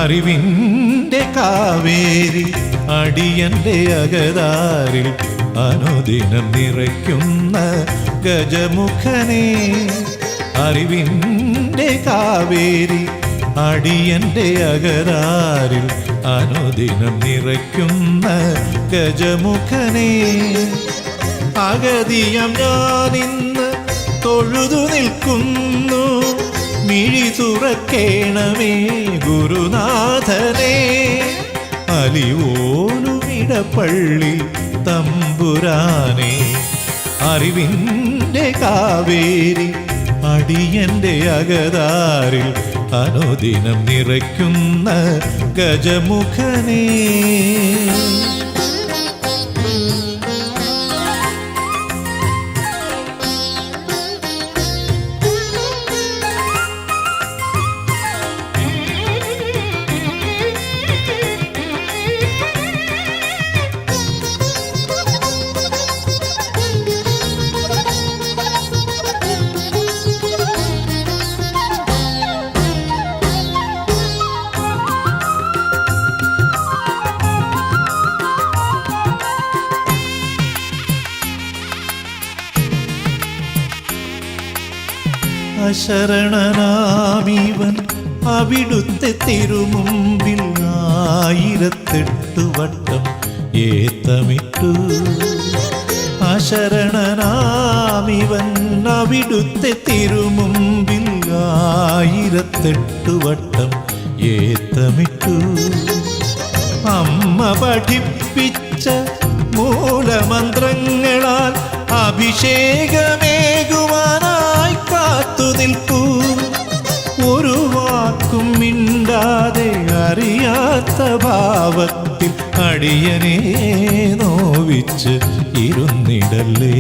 അറിവിൻ്റെ കാവേരി അടിയന്റെ അകതാരിൽ അനുദിനം നിറയ്ക്കുന്ന ഗജമുഖനെ. അറിവിൻ്റെ കാവേരി അടിയന്റെ അകതാരിൽ അനുദിനം നിറയ്ക്കുന്ന ഗജമുഖനെ. അഗതിയം ഞാനിന്ന് തൊഴുതു നിൽക്കുന്നു, മിഴി തുറക്കേണമേ ഗുരുനാഥനെ. അലിവോലുമിടപ്പള്ളി തമ്പുരാനെ. അറിവിൻ്റെ കാവേരി അടിയന്റെ അകതാരിൽ അനുദിനം നിറയ്ക്കുന്ന ഗജമുഖനെ. അശരണനാമിവൻ അവിടുത്തെ തിരുമുമ്പിൽ 1008 വട്ടം ഏത്തമിട്ടു. അശരണനാമിവൻ അവിടുത്തെ തിരുമുമ്പിൽ 1008 വട്ടം ഏത്തമിട്ടു. അമ്മ പഠിപ്പിച്ച മൂലമന്ത്രങ്ങളാൽ അഭിഷേകമേകുവാനായി കാത്തു നിൽപ്പൂ. ഒരു വാക്കും മിണ്ടാതെ അറിയാത്ത ഭാവത്തിൽ അടിയനെ നോവിച്ച് ഇരുന്നിടല്ലേ.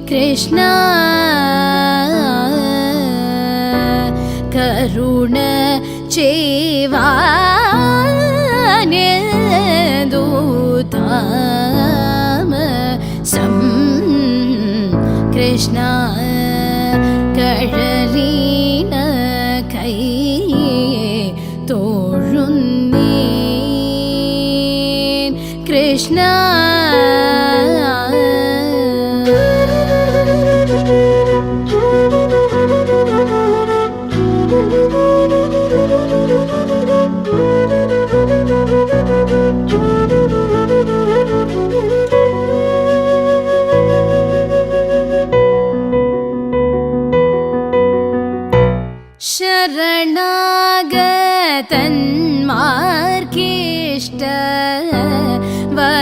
കൃഷ്ണ കരുണ ചെയ്വാനേദൂതാമസം കൃഷ്ണ കഴലീന കൈ തോഴുന്നേൻ കൃഷ്ണ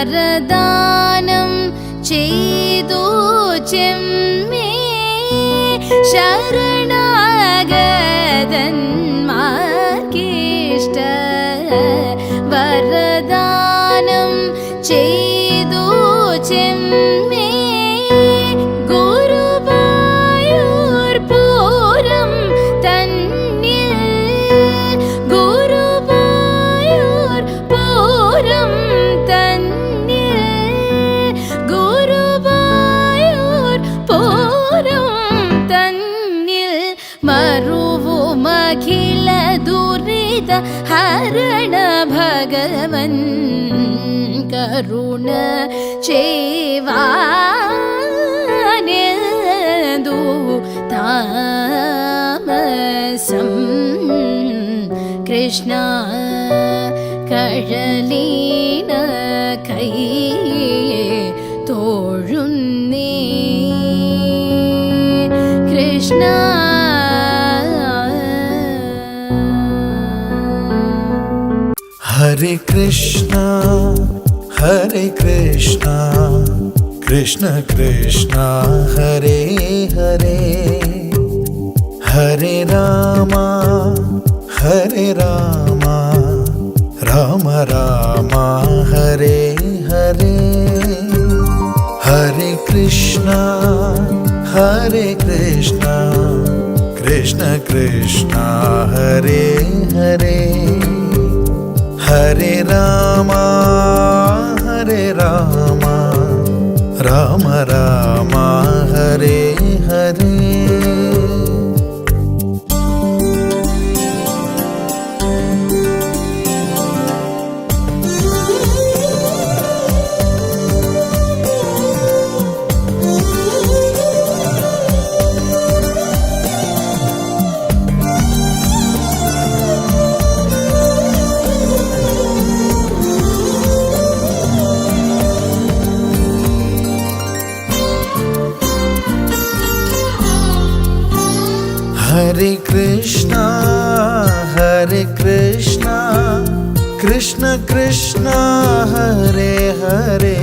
വരദാനം ചെയ്തു ചെമ്മേ ശരണാഗതന്മാർക്കിഷ്ട വരദാനം ചെയ്തു ചെമ്മേ ഗുരുവായൂർ പൂരം തന്നിൽ ഗുരുവായൂർ പൂരം തന്നിൽ ഗുരുവായൂർ പൂരം തന്നിൽ മറുവുമഖില ദുരിത ഹരണ ഭഗവൻ കരുണ ചെയ്വാനെന്തു താമസം കൃഷ്ണ കഴലീന കൈ തോഴുന്നേ കൃഷ്ണ ഹരേ കൃഷ്ണ ഹരേ കൃഷ്ണ കൃഷ്ണ കൃഷ്ണ ഹരേ ഹരേ ഹരേ രാമ രാമ രാമ ഹരേ ഹരേ ഹരേ കൃഷ്ണ കൃഷ്ണ കൃഷ്ണ ഹരേ ഹരേ ഹരേ രാമ രാമ രാമ ഹരേ ഹരേ ഹരേ കൃഷ്ണ കൃഷ്ണ കൃഷ്ണ ഹരേ ഹരേ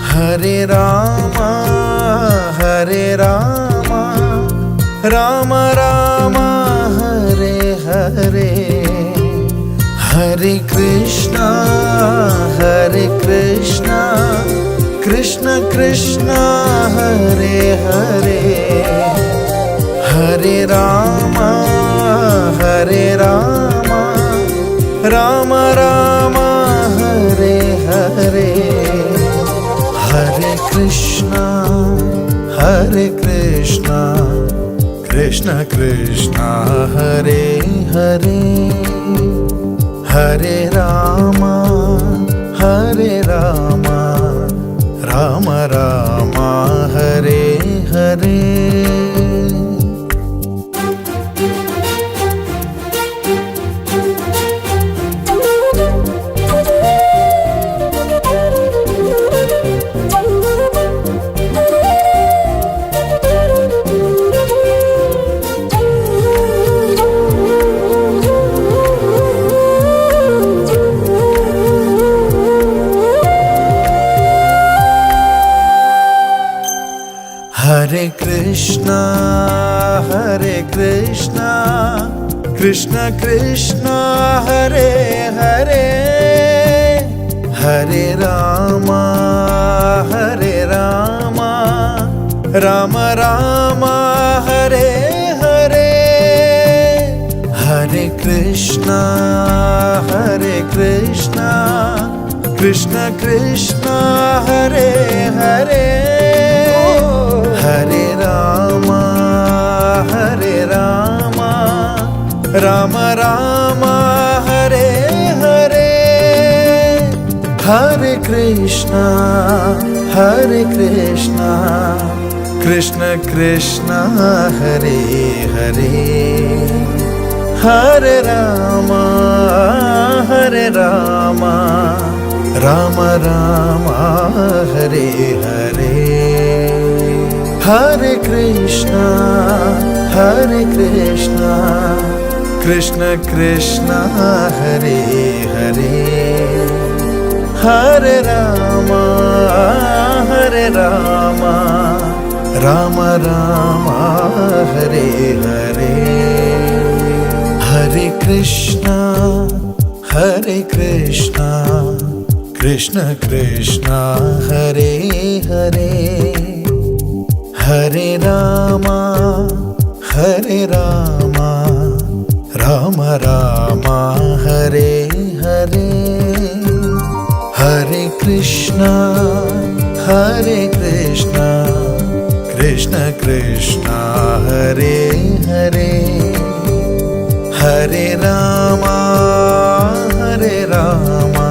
ഹരേ രാമ രാമ രാമ ഹരേ ഹരേ ഹരേ കൃഷ്ണ കൃഷ്ണ കൃഷ്ണ ഹരേ ഹരേ ഹരേ രാമ രാമ രാമ ഹരേ ഹരേ ഹരേ കൃഷ്ണ കൃഷ്ണ കൃഷ്ണ ഹരേ ഹരേ ഹരേ രാമ രാമ രാമ ഹരേ ഹരേ ഹരേ കൃഷ്ണ കൃഷ്ണ കൃഷ്ണ ഹരേ ഹരേ ഹരേ രാമ രാമ രാമ ഹരേ ഹരേ ഹരേ കൃഷ്ണ കൃഷ്ണ കൃഷ്ണ ഹരേ ഹരേ ഹരേ രാമ രാമ രാമ ഹരേ ഹരേ ഹരേ കൃഷ്ണ കൃഷ്ണ കൃഷ്ണ ഹരേ ഹരേ ഹരേ രാമ രാമ രാമ ഹരേ ഹരേ ഹരേ കൃഷ്ണ കൃഷ്ണ കൃഷ്ണ ഹരേ ഹരേ Hare Rama, Hare Rama, Rama Rama, Hare Hare. Hare Krishna, Hare Krishna, Krishna Krishna, Hare Hare. Hare Rama, Hare Rama, Rama Rama, Hare Hare. Hare Krishna, Hare Krishna, Krishna Krishna, Hare Hare. Hare Rama, Hare Rama,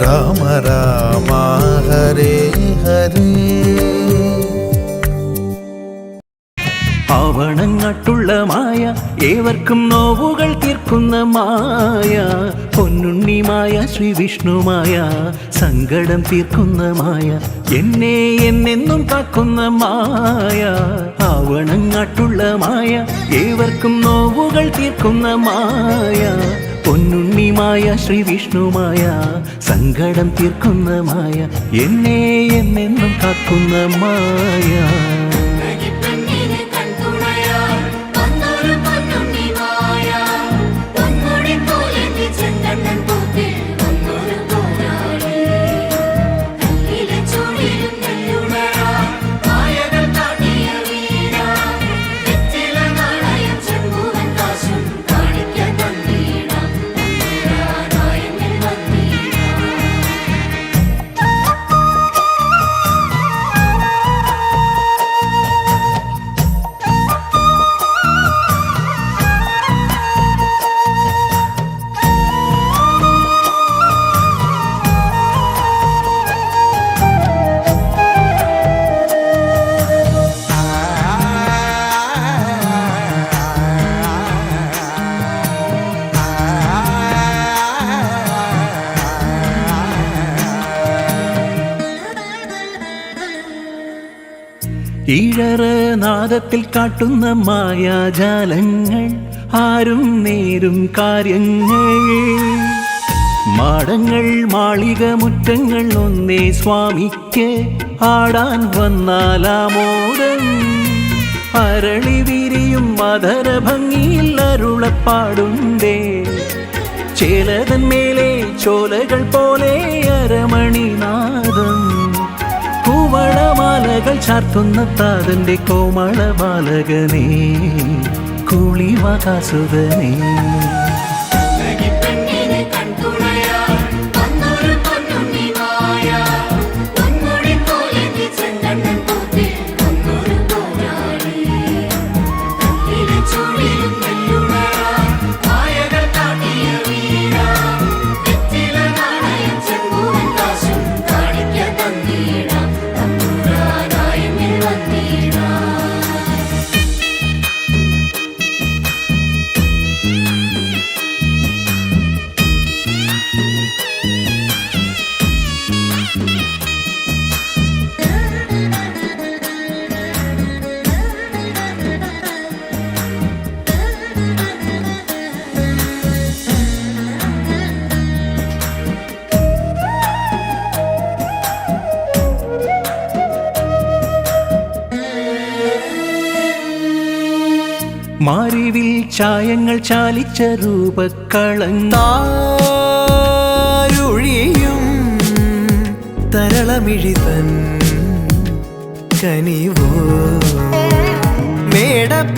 Rama Rama, Hare Hare. ആവണങ്ങാട്ടുള്ള മായ, ഏവർക്കും നോവുകൾ തീർക്കുന്ന മായ, പൊന്നുണ്ണി മായ, ശ്രീ വിഷ്ണുമായ, സങ്കടം തീർക്കുന്ന മായ, എന്നെ എന്നെന്നും കാക്കുന്ന മായ. ആവണങ്ങാട്ടുള്ള മായ, ഏവർക്കും നോവുകൾ തീർക്കുന്ന മായ, പൊന്നുണ്ണി മായ, ശ്രീ വിഷ്ണുമായ, സങ്കടം തീർക്കുന്ന മായ, എന്നെ എന്നെന്നും കാക്കുന്ന മായ. ഈഴറനാദത്തിൽ കാട്ടുന്ന മായാജാലങ്ങൾ, ആരും നേരും കാര്യങ്ങൾ, മാടങ്ങൾ മാളിക മുറ്റങ്ങൾ ഒന്നേ സ്വാമിക്ക് ആടാൻ വന്നാലാമോദം. അരളി വിരിയും മധുര ഭംഗിയിൽ അരുളപ്പാടുണ്ടേ, ചേലതൻ മേലെ ചോലകൾ പോലെ അരമണിനാദം. കൂവളമാലകൾ ചാർത്തുന്ന താതന്റെ കോമള ബാലകനേ, കുളിവാകാസുതനേ. മാറിവിൽ ചായങ്ങൾ ചാലിച്ച രൂപക്കളൊഴിയും തരളമിഴിതൻ കനിവോ മേടപ്പൂവനികൾ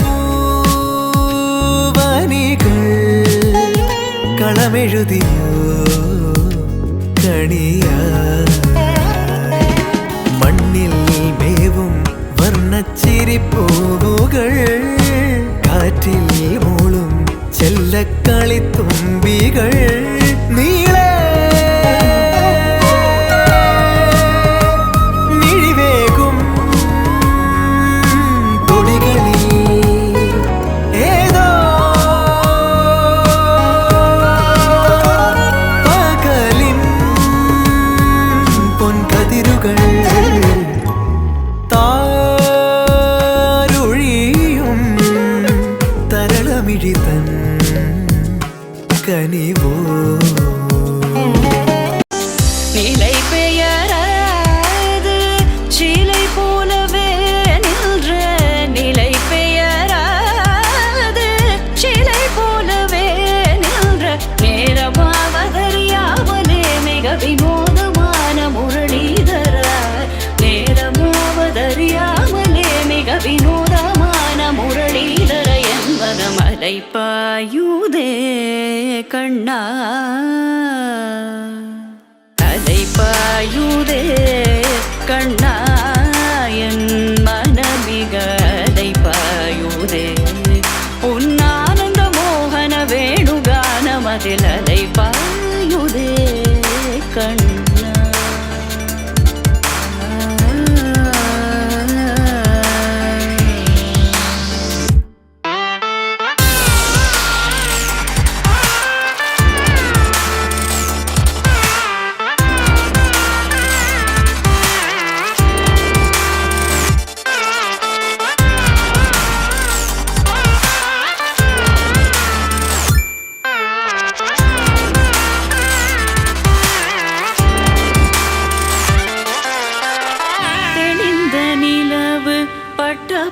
കളമെഴുതിയോ കണിയായി മണ്ണിൽ മേവും വർണ്ണച്ചിരിപ്പൂവുകൾ കാറ്റിൽ മൂളും ചെല്ലക്കളിത്തുമ്പികൾ നീളെ മിഴിവേകും തൊടികളിൽ ഏതോ പകലിൻ പൊൻകതിരുകൾ തരളമിഴിതൻ കനിവോ அலைப்பாயுதே கண்ணா அலைப்பாயுதே கண்ணா என் மனமிக அலைப்பாயுதே உன்னானந்த மோகன வேணுகானமதில் அலைப்பாயுதே கண்ணா.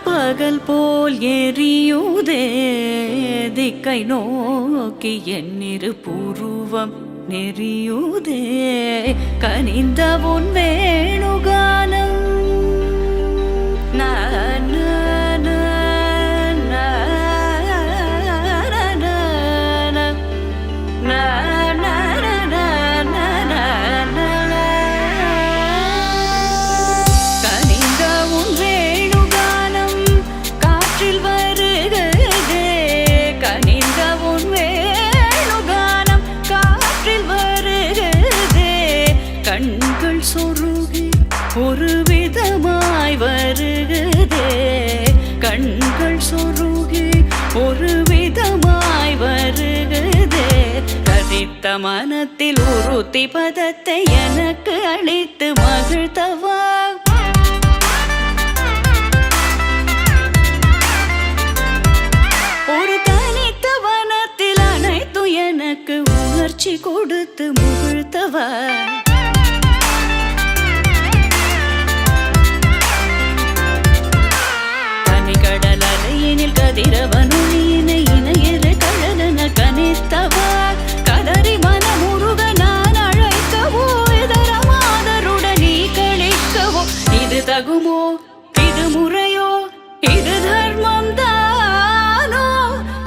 பகல் போல் எரியுதே திக்கை நோக்கி என்னிரு புருவம் நெறியுதே கனிந்த உன் வேணுகானம் கண்கள் சொருகி ஒரு விதமாய் வருகுதே கண்கள் சொருகி ஒரு விதமாய் வருகுதே கதித்த மனத்தில் உறுத்தி பதத்தை எனக்கு அளித்து மகிழ்த்தவா ஒரு தனித்த வனத்தில் அனைத்து எனக்கு உணர்ச்சி கொடுத்து முகிழ்த்தவா கதிரவனொளியினை இணையரு கழலன கனித்தவா கதறி மனமுருக நான் அழைக்கவோ இதரமாதருடன் நீ கழிக்கவோ இது தகுமோ இது முறையோ இது தர்மம் தானோ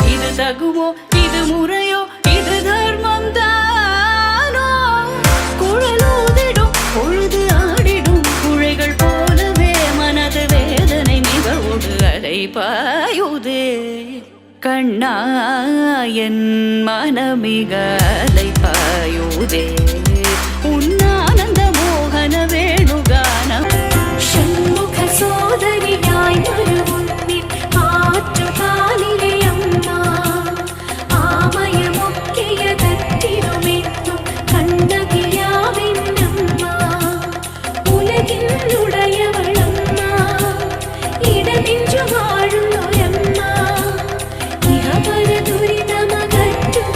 இது தகுமோ இது முறையோ இது தர்மம் தானோ குழலூதிடும் பொழுது ஆடிடும் குழைகள் போலவே மனது வேதனை மிகவோடு அலைபாயுதே கண்ணா என் மனமிக அலைபாயுதே உன்னானந்த மோகன வேணுகானம் ஷண்முக சோதரியாய் வருவுன்னின் ஆற்று காலிலே அம்மா ஆமய முக்கிய தத்திருமெத்தும் கண்ணகியாவின் அம்மா உலகின் உடையவளம்மா இடமின்று வாழும் நோயம்மா இகபர துரிதமகற்றுகையாளின்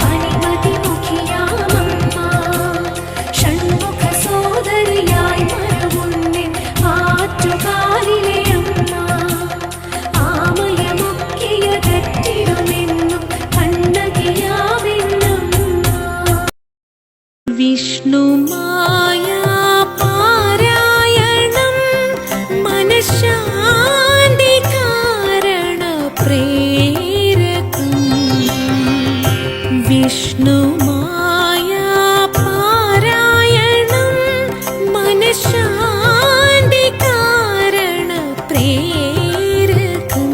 பனிமதி முக்கியாமம்மா ஷண்முக சோதரியாய் மரவுன்னின் ஆற்று காலிலே அம்மா ஆமய முக்கிய கட்டிடுமென்னும் கண்ணகியாவின் அம்மா விஷ்ணு மாயா பாராயணம் മനഃശാന്തി കാരണ പ്രേരകം വിഷ്ണു മായാ പാരായണം മനഃശാന്തി കാരണ പ്രേരകം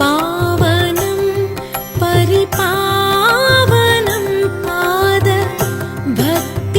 പാവനം പരിപാവനം പാദ ഭക്ത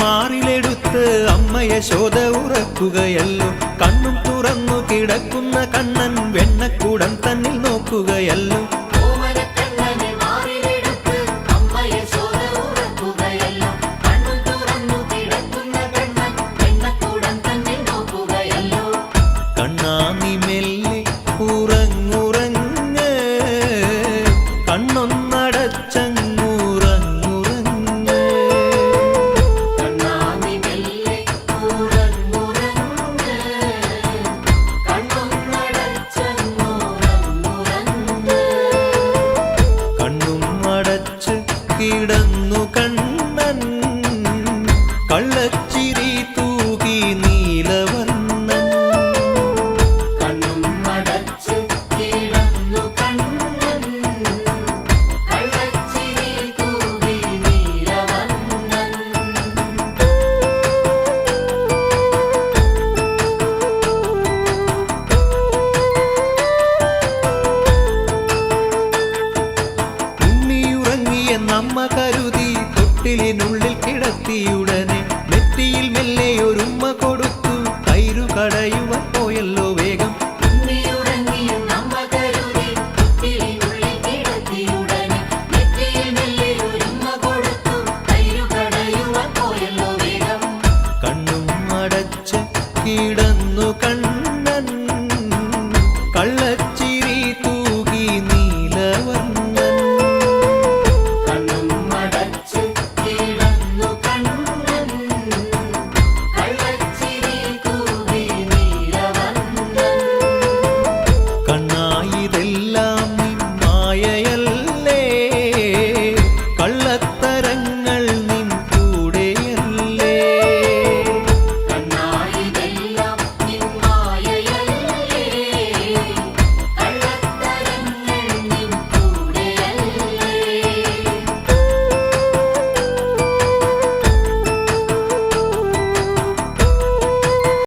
മാറിലെടുത്ത് അമ്മ യശോദ ഉറക്കുകയല്ലോ. കണ്ണും തുറന്നു കിടക്കുന്ന കണ്ണൻ വെണ്ണക്കൂടം തന്നിൽ നോക്കുകയല്ലോ. കണ്ണാ നീ മെല്ലെ ഉറങ്ങുറങ്ങ്, കണ്ണൊന്നടച്ചങ്ങുറങ്ങുറങ്ങ്. കണ്ണും അടച്ച് കിടന്നു കണ്ണൻ, കള്ളച്ചിരി തൂകി നീലവർണ്ണൻ. ഉണ്ണിയുറങ്ങിയെന്നമ്മ കരുതി തൊട്ടിലിനുള്ളിൽ കിടത്തിയുടെ